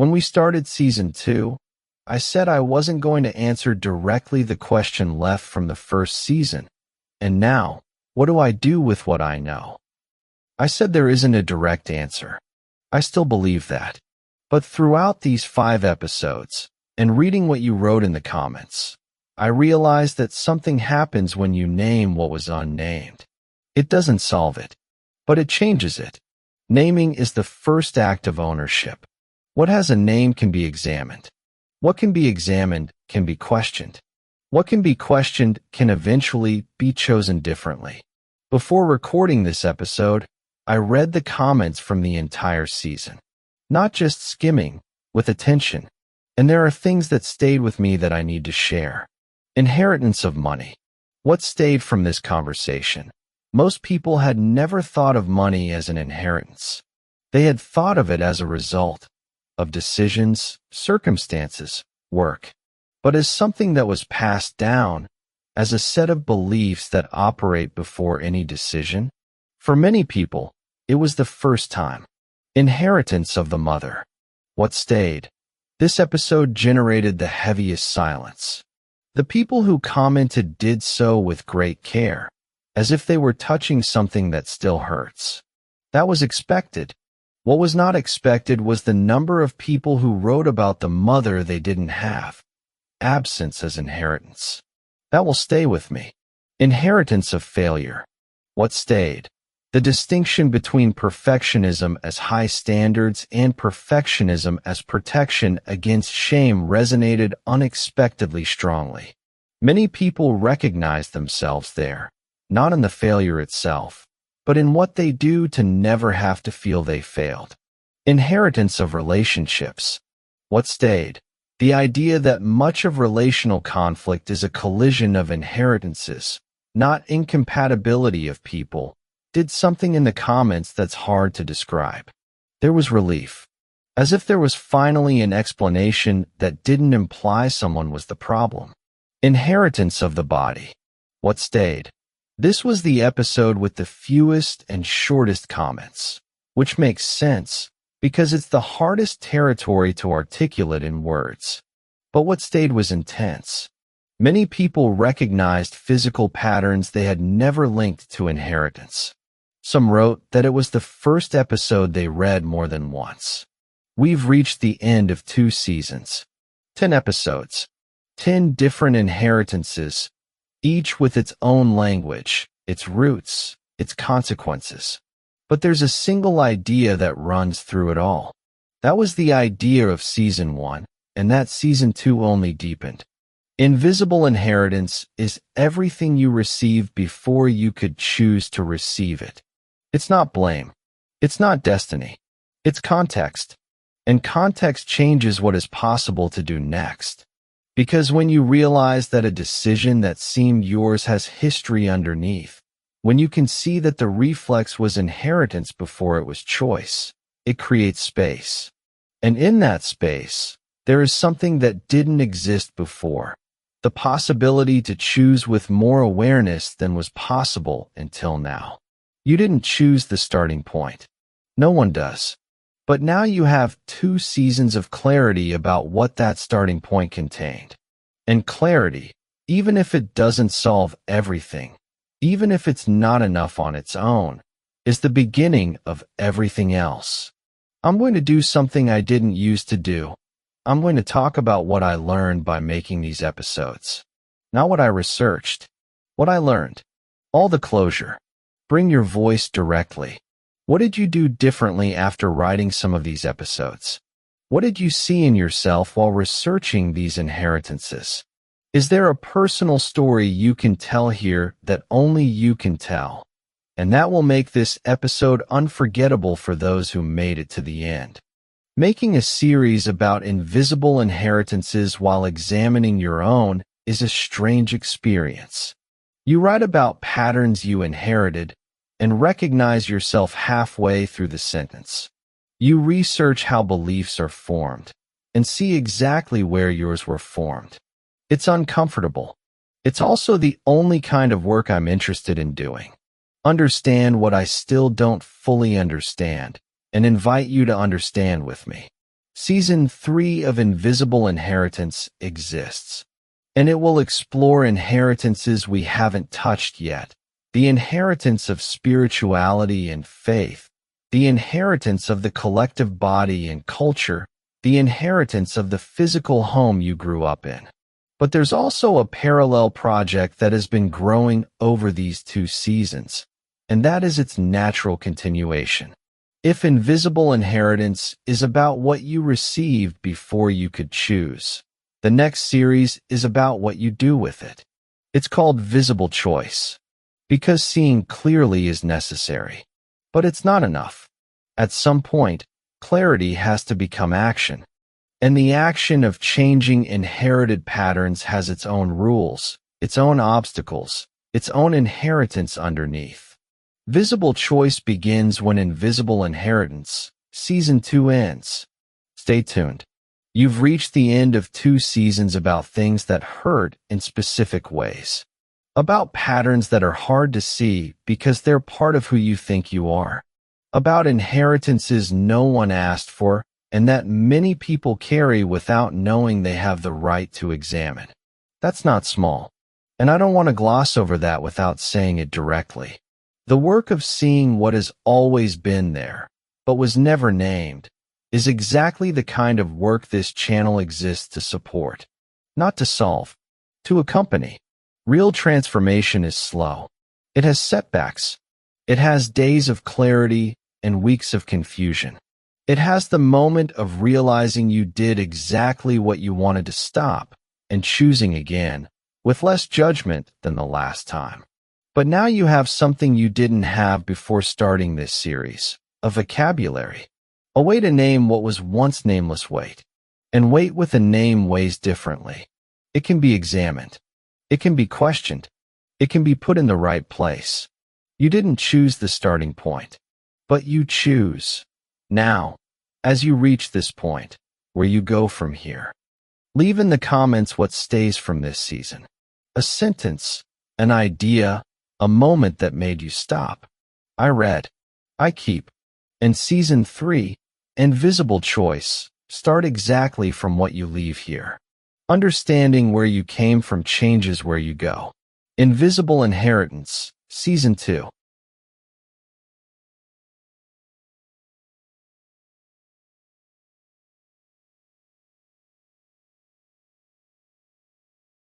When we started season 2, I said I wasn't going to answer directly the question left from the first season. And now, what do I do with what I know? I said there isn't a direct answer. I still believe that. But throughout these 5 episodes, and reading what you wrote in the comments, I realized that something happens when you name what was unnamed. It doesn't solve it, but it changes it. Naming is the first act of ownership. What has a name can be examined. What can be examined can be questioned. What can be questioned can eventually be chosen differently. Before recording this episode, I read the comments from the entire season, not just skimming, with attention. And there are things that stayed with me that I need to share. Inheritance of money. What stayed from this conversation? Most people had never thought of money as an inheritance. They had thought of it as a result of decisions, circumstances, work, but as something that was passed down, as a set of beliefs that operate before any decision. For many people, it was the first time. Inheritance of the mother. What stayed? This episode generated the heaviest silence. The people who commented did so with great care, as if they were touching something that still hurts. That was expected. What was not expected was the number of people who wrote about the mother they didn't have. Absence as inheritance. That will stay with me. Inheritance of failure. What stayed? The distinction between perfectionism as high standards and perfectionism as protection against shame resonated unexpectedly strongly. Many people recognize themselves there, not in the failure itself, but in what they do to never have to feel they failed. Inheritance of relationships. What stayed? The idea that much of relational conflict is a collision of inheritances, not incompatibility of people, did something in the comments that's hard to describe. There was relief, as if there was finally an explanation that didn't imply someone was the problem. Inheritance of the body. What stayed? This was the episode with the fewest and shortest comments, which makes sense because it's the hardest territory to articulate in words. But what stayed was intense. Many people recognized physical patterns they had never linked to inheritance. Some wrote that it was the first episode they read more than once. We've reached the end of 2 seasons. 10 episodes. 10 different inheritances, each with its own language, its roots, its consequences. But there's a single idea that runs through it all. That was the idea of season 1, and that season 2 only deepened. Invisible inheritance is everything you received before you could choose to receive it. It's not blame. It's not destiny. It's context. And context changes what is possible to do next. Because when you realize that a decision that seemed yours has history underneath, when you can see that the reflex was inheritance before it was choice, it creates space. And in that space, there is something that didn't exist before. The possibility to choose with more awareness than was possible until now. You didn't choose the starting point. No one does. But now you have 2 seasons of clarity about what that starting point contained. And clarity, even if it doesn't solve everything, even if it's not enough on its own, is the beginning of everything else. I'm going to do something I didn't used to do. I'm going to talk about what I learned by making these episodes. Not what I researched. What I learned. All the closure. Bring your voice directly. What did you do differently after writing some of these episodes? What did you see in yourself while researching these inheritances? Is there a personal story you can tell here that only you can tell? And that will make this episode unforgettable for those who made it to the end. Making a series about invisible inheritances while examining your own is a strange experience. You write about patterns you inherited and recognize yourself halfway through the sentence. You research how beliefs are formed and see exactly where yours were formed. It's uncomfortable. It's also the only kind of work I'm interested in doing. Understand what I still don't fully understand and invite you to understand with me. Season 3 of Invisible Inheritance exists, and it will explore inheritances we haven't touched yet. The inheritance of spirituality and faith, the inheritance of the collective body and culture, the inheritance of the physical home you grew up in. But there's also a parallel project that has been growing over these 2 seasons, and that is its natural continuation. If Invisible Inheritance is about what you received before you could choose, the next series is about what you do with it. It's called Visible Choice, because seeing clearly is necessary. But it's not enough. At some point, clarity has to become action. And the action of changing inherited patterns has its own rules, its own obstacles, its own inheritance underneath. Visible Choice begins when Invisible Inheritance, Season 2 ends. Stay tuned. You've reached the end of 2 seasons about things that hurt in specific ways. About patterns that are hard to see because they're part of who you think you are. About inheritances no one asked for and that many people carry without knowing they have the right to examine. That's not small, and I don't want to gloss over that without saying it directly. The work of seeing what has always been there, but was never named, is exactly the kind of work this channel exists to support, not to solve, to accompany. Real transformation is slow. It has setbacks. It has days of clarity and weeks of confusion. It has the moment of realizing you did exactly what you wanted to stop and choosing again, with less judgment than the last time. But now you have something you didn't have before starting this series, a vocabulary, a way to name what was once nameless weight. And weight with a name weighs differently. It can be examined. It can be questioned. It can be put in the right place. You didn't choose the starting point, but you choose. Now, as you reach this point, where you go from here, leave in the comments what stays from this season. A sentence, an idea, a moment that made you stop. I read, I keep. And Season 3, Invisible Choice, start exactly from what you leave here. Understanding where you came from changes where you go. Invisible Inheritance, Season 2.